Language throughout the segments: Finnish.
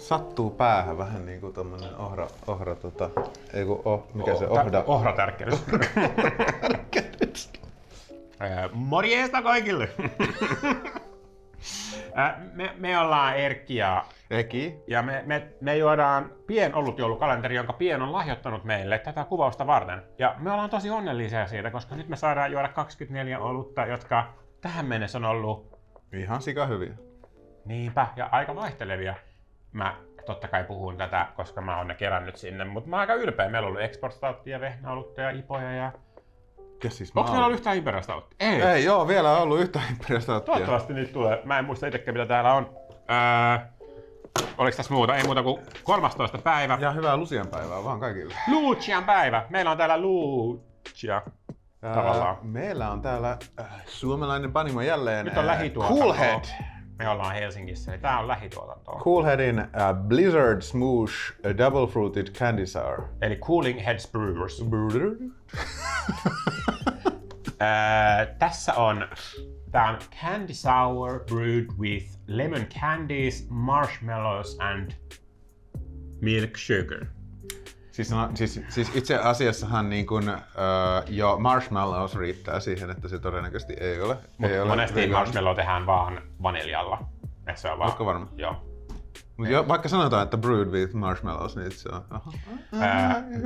sattuu päähän vähän niinku tommonen ohratärkkelys. Morjesta kaikille! me ollaan Erkki ja Eki. Ja me juodaan pienolutjoulukalenteri, jonka Pien on lahjoittanut meille tätä kuvausta varten. Ja me ollaan tosi onnellisia siitä, koska nyt me saadaan juoda 24 olutta, jotka tähän mennessä on ollut ihan sika hyviä. Niinpä, ja aika vaihtelevia. Mä totta kai puhun tätä, koska mä oon ne kerännyt sinne, mutta mä oon aika ylpeä. Meillä on ollut Export Stouttia, vehnäolutta ja ipoja ja... Siis onko meillä ollut yhtään Imperial Stouttia? Ei joo, vielä on ollut yhtään Imperial Stouttia. Toivottavasti niitä tulee. Mä en muista itsekään mitä täällä on. Oliko tässä muuta? Ei muuta kuin 13. päivä. Ja hyvää Lucian päivää vaan kaikille. Lucian päivä. Meillä on täällä Lucia. Meillä on täällä suomalainen panimo jälleen. Nyt on lähituotantoa. Coolhead. Me ollaan Helsingissä, niin tää on lähituotantoa. Coolheadin Blizzard Smoosh Double Fruited Candy Sour. Eli Cooling Heads Brewers. Tässä on tää on Candy Sour brewed with lemon candies, marshmallows and milk sugar. Siis itse asiassahan niin kun, jo marshmallows riittää siihen, että se todennäköisesti ei ole. Monesti marshmallow tehdään vaan vaniljalla. Se on vaan. Oletko varma? Joo. Vaikka sanotaan, että brewed with marshmallows, niin se on...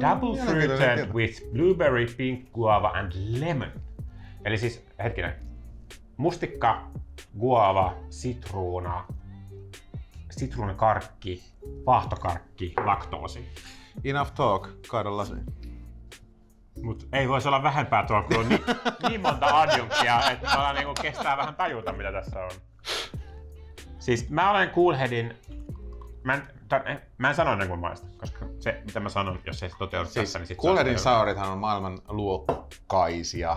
Double fruited with blueberry, pink guava and lemon. Eli siis, hetkinen, mustikka, guava, sitruunakarkki, vaahtokarkki, laktoosi. Enough talk, kaada lasi. Mut ei voisi olla vähempää tuolla, kun on niin monta adjunktia, että niinku kestää vähän tajuta, mitä tässä on. Siis mä olen Coolheadin... Mä en sano ennen kuin maista, koska se mitä mä sanon, jos ei se toteudu siis tässä, niin sit Coolheadin saurithan on maailman luokkaisia.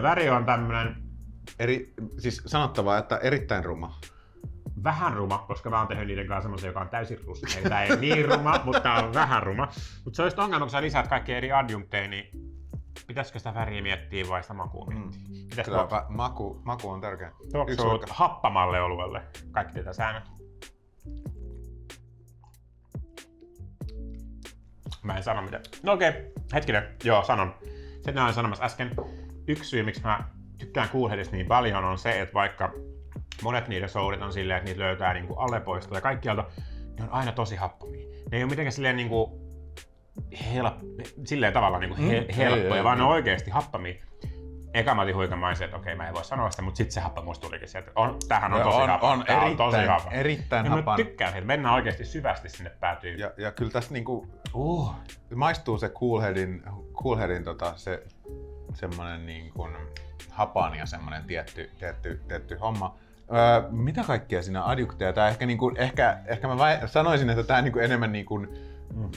Väri on tämmönen... Siis sanottavaa, että erittäin ruma. Vähän ruma, koska mä oon tehnyt niiden kanssa semmosen, joka on täysin ruskea. Eli tää ei niin ruma, mutta tää on vähän ruma. Mutta se olisi ongelma, kun sä lisäät kaikkia eri adjunkteja, niin pitäisikö sitä väriä miettiä vai sitä makua miettiä? Kyllä, maku on tärkeä. Tuoksuu happamalle oluelle. Kaikki tietää säännöt. Mä en sano mitä. No okei, hetkinen. Joo, sanon. Sen olin sanomassa äsken. Yksi syy, miksi mä tykkään Coolheadista niin paljon, on se, että vaikka monet niiden sourit on silleen, että niitä löytää niinku Aleppoista ja kaikkialta, ne on aina tosi happamia. Ne ei ole mitenkään silleen niinku silleen tavalla niinku helppoja, vaan ne on oikeesti happamia. Eka mä otin huikamaisen, että okei, mä en voi sanoa sitä, mutta sitten se happamuus tulikin sieltä. Tämähän on tosi happa. On erittäin happa. Mä tykkään siitä, mennään oikeesti syvästi sinne päätyy. Ja kyllä tässä niinku maistuu se Coolheadin se semmonen niinku hapan ja semmonen tietty homma. Mitä kaikkea siinä adjunkteja? Tää ehkä mä sanoisin, että tää niinku enemmän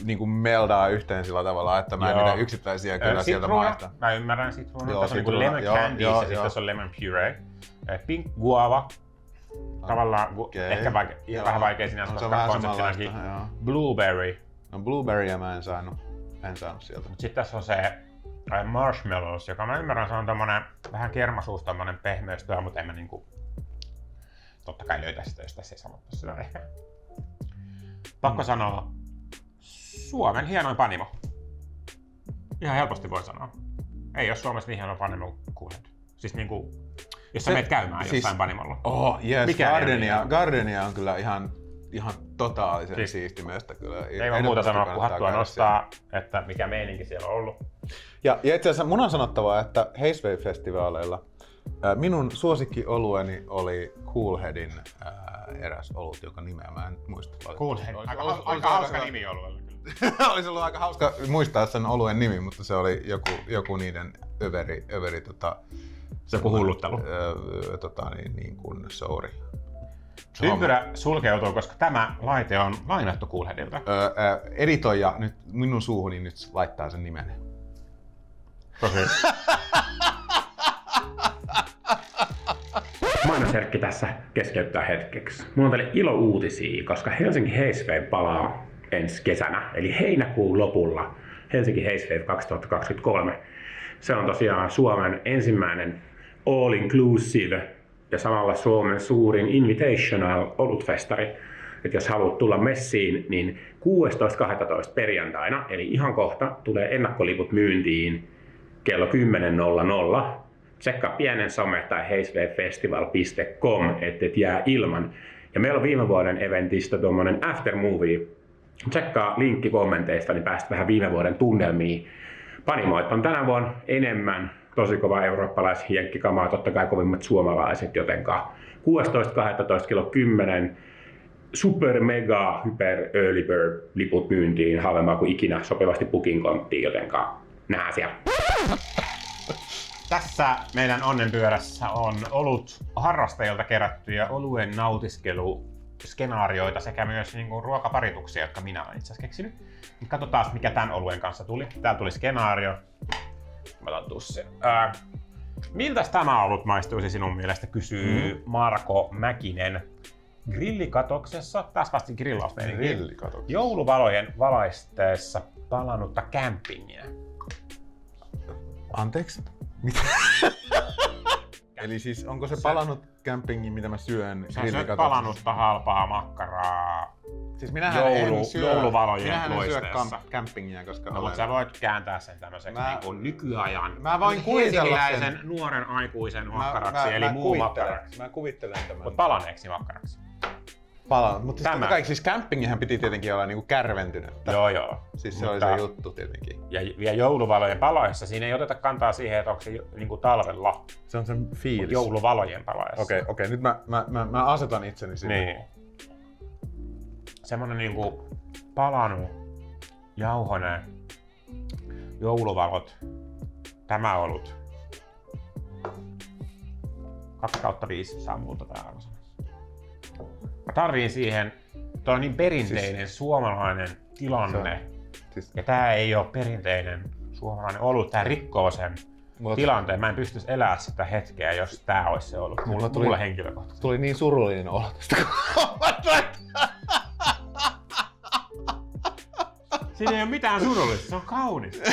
niinku meldaa yhteen sillä tavalla, että mä en niitä yksittäisiä kyllä sieltä maista. Mä ymmärrän sitruuna. Tässä on niinku lemon candies ja sitten tässä on lemon puree. Pink guava. Tavallaan ehkä vähän vaikea sinänsä, koska konseptinakin. Blueberry. No blueberryä mä en saanut sieltä. Sitten tässä on se marshmallows, joka mä ymmärrän, se on tommonen vähän kermasuus, tommonen pehmeystöä, mutta en mä niinku totta kai löytäisi sitä, jos tässä ei sanottu sitä ehkä. Pakko sanoa, Suomen hienoin panimo. Ihan helposti voi sanoa. Ei ole Suomessa niin hieno panimo kuin Coolhead. Siis niinku, jos sä menet käymään jossain panimolla. Gardenia on kyllä ihan totaalisen siisti mestä kyllä. Ei vaan muuta sanoa, kun hattua nostaa, että mikä meininki siellä on ollut. Ja itse asiassa mun on sanottava, että Hazeway-festivaaleilla minun suosikkiolueni oli Coolheadin eräs olut, joka nimeä mä en muista. Coolhead. Aika hauska nimi oluelle kyllä. Olisi ollut aika hauska muistaa sen oluen nimi, mutta se oli joku niiden överi joku hulluttelu. Niin kuin souri. Ympyrä sulkeutuu, koska tämä laite on lainattu Coolheadilta. Editoija nyt minun suuhuni nyt laittaa sen nimen. Tosi. Mainoserkki tässä keskeyttää hetkeksi. Mulla on teille ilouutisia, koska Helsinki Hazeway palaa ensi kesänä, eli heinäkuun lopulla. Helsinki Hazeway 2023. Se on tosiaan Suomen ensimmäinen all-inclusive ja samalla Suomen suurin invitational olutfestari. että jos haluat tulla messiin, niin 16.12. perjantaina, eli ihan kohta, tulee ennakkoliput myyntiin kello 10.00. Tsekkaa pienen some tai heisleifestival.com, ettet jää ilman. Ja meillä on viime vuoden eventistä tuommoinen aftermovie. Tsekkaa linkki kommenteista, niin pääst vähän viime vuoden tunnelmiin. Panimoit on tänä vuonna enemmän tosi kova eurooppalais-jenkkikamaa, totta kai kovimmat suomalaiset, jotenka 16.12. kello 10 super mega hyper early bird liput myyntiin halvempaa kuin ikinä sopivasti booking konttiin, jotenka nähdään siellä. Tässä meidän onnenpyörässä on ollut harrastajilta kerättyjä oluen nautiskeluskenaarioita sekä myös niinku ruokaparituksia, jotka minä olen itse asiassa keksinyt. Katsotaan, mikä tämän oluen kanssa tuli. Täällä tuli skenaario. Mä otan tussin. Miltäs tämä olut maistuisi sinun mielestä, kysyy Marko Mäkinen. Grillikatoksessa, taas vasta grillausmeininki. Jouluvalojen valaisteessa palannutta campingia. Anteeksi? Mitä? Eli siis onko se palannut campingi, mitä mä syön grillikatoksessa? Sä palannutta halpaa makkaraa siis minähän jouluvalojen loisteessa. Minähän en syö campingia, koska no, mutta sä voit kääntää sen tämmöiseksi niinku nykyajan mä voin kuvitella sen nuoren aikuisen makkaraksi, eli muu makkaraksi. Mä kuvittelen tämän. Mut palaneeksi makkaraksi? Palannut, mutta siis totta kai siis campingihän piti tietenkin olla niinku kärventynyttä. Joo. Siis se oli se juttu tietenkin. Ja vielä jouluvalojen palaessa siinä ei oteta kantaa siihen, että onko se niinku talvella. Se on sen fiilis. Jouluvalojen palaessa. Okei. Nyt mä asetan itseni sinne. Niin. Semmonen niinku palanut, jauhonen, jouluvalot, tämä olut. 2/5 saa multa tää arvosana. Mä tarviin siihen, toi on niin perinteinen suomalainen tilanne. Ja tää ei oo perinteinen suomalainen olut, tää rikkoo sen tilanteen. Mä en pystyisi elämään sitä hetkeä, jos tää olisi se ollut. Mulle henkilökohtaisesti. Tuli niin surullinen olo tästä. Siinä ei ole mitään surullista, se on kaunista.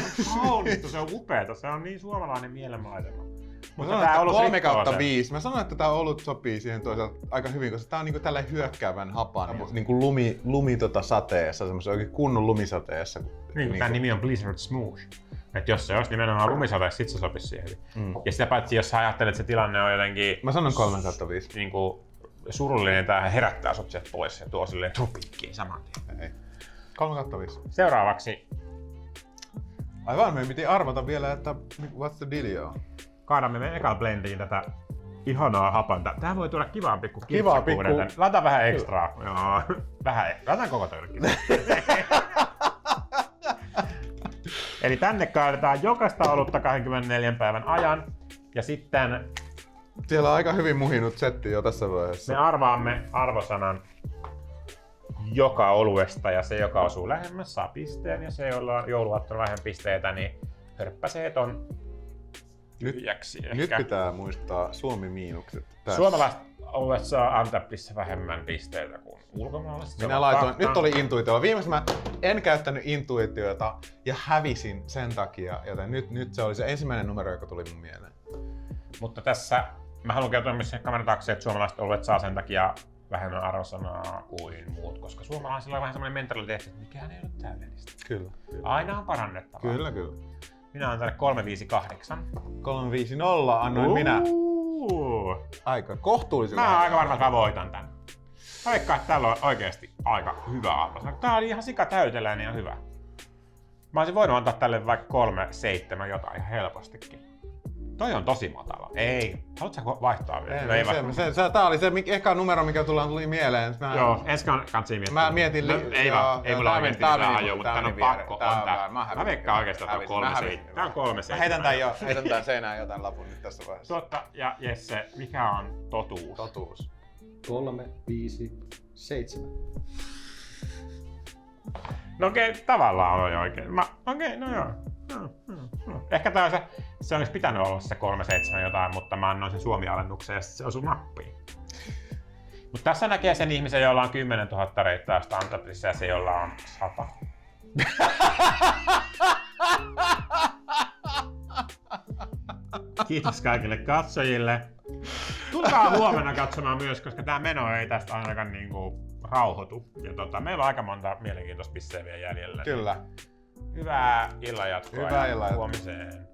Se on upeeta, se on niin suomalainen mielenmaisema. Mutta tää olut 3/5. Mä sanoin, että tää olut sopii siihen toisaalta aika hyvin, koska tää on niinku tällä hyökkäävän hapan. Niinku lumi sateessa, semmoisen oikein kunnon lumisateessa. Niin, tää nimi on Blizzard Smooth. Et jos se olisi nimenomaan lumisateessa, sit se sopisi siihen. Ja sitä paitsi, jos sä ajattelet, että se tilanne on jotenkin... Mä sanon 3/5. Niinku surullinen, tää herättää sut sieltä pois ja tuo silleen tropiikkiin saman tien. Ei. 3/5. Seuraavaksi. Aivan, me piti arvata vielä, että what's the dealio? Kaadamme me eka blendiin tätä ihanaa hapanta. Tää voi tulla kivampi kuin kipsakuuden. Laita vähän ekstraa. Joo. Laitan koko tölkin. Eli tänne kaadetaan jokaista olutta 24 päivän ajan. Ja sitten... Siellä on aika hyvin muhinut setti jo tässä vaiheessa. Me arvaamme arvosanan joka oluesta ja se, joka osuu lähemmäs, saa pisteen. Ja se, jolla on jouluaattona vähän pisteitä, niin hörppäsee ton tyhjäksi. Nyt pitää muistaa Suomi-miinukset. Suomalaiset oluet saa Untappedissa vähemmän pisteitä kuin ulkomaalaiset. Minä laitoin, nyt oli intuitio. Viimeksi mä en käyttänyt intuitiota ja hävisin sen takia, joten nyt se oli se ensimmäinen numero, joka tuli mun mieleen. Mutta tässä mä haluan kertoa myös kameran taakse, että suomalaiset oluet saa sen takia vähemmän arvosanaa kuin muut, koska suomalaisilla on vähän semmoinen mentaliteetti, että mikään ei ole täydellistä. Kyllä. Aina on parannettavaa. Kyllä. Minä annan tälle 358. 350 annoin minä. Aika kohtuullisen. Mä oon aika varma, että mä voitan tän. Mä veikkaan, että täällä on oikeesti aika hyvä arvosana. Tää oli ihan sikatäyteläinen ja hyvä. Mä olisin voinut antaa tälle vaikka 3,7 jotain ihan helpostikin. Toi on tosi matala. Ei. Haluatko vaihtaa vielä? Tää oli se eka numero, mikä tuli mieleen. Joo, ensi kansi miettii. Mä mietin... Ei mulla oikeesti mitään ajoa, mutta tän on pakko. On tää. Mä veikkaan oikeastaan, että tää on 3,7. Mä heitän tän seinään jotain lapun nyt tässä vaiheessa. Totta. Ja Jesse, mikä on totuus? 3, 5, 7. No okei, tavallaan oli oikein. No joo. Ehkä se olisi pitänyt olla se 3,7 jotain, mutta mä annoin sen Suomi-alennuksen ja se osui nappiin. Mutta tässä näkee sen ihmisen, jolla on 10 000 reittausta Untappedissa ja se, jolla on 100. Kiitos kaikille katsojille. tulkaa huomenna katsomaan myös, koska tää meno ei tästä ainakaan niinku rauhoitu. Ja meillä on aika monta mielenkiintoista bissejä vielä jäljellä. Kyllä. Hyvää illanjatkoa Hyvää ja illanjatkoa. huomiseen.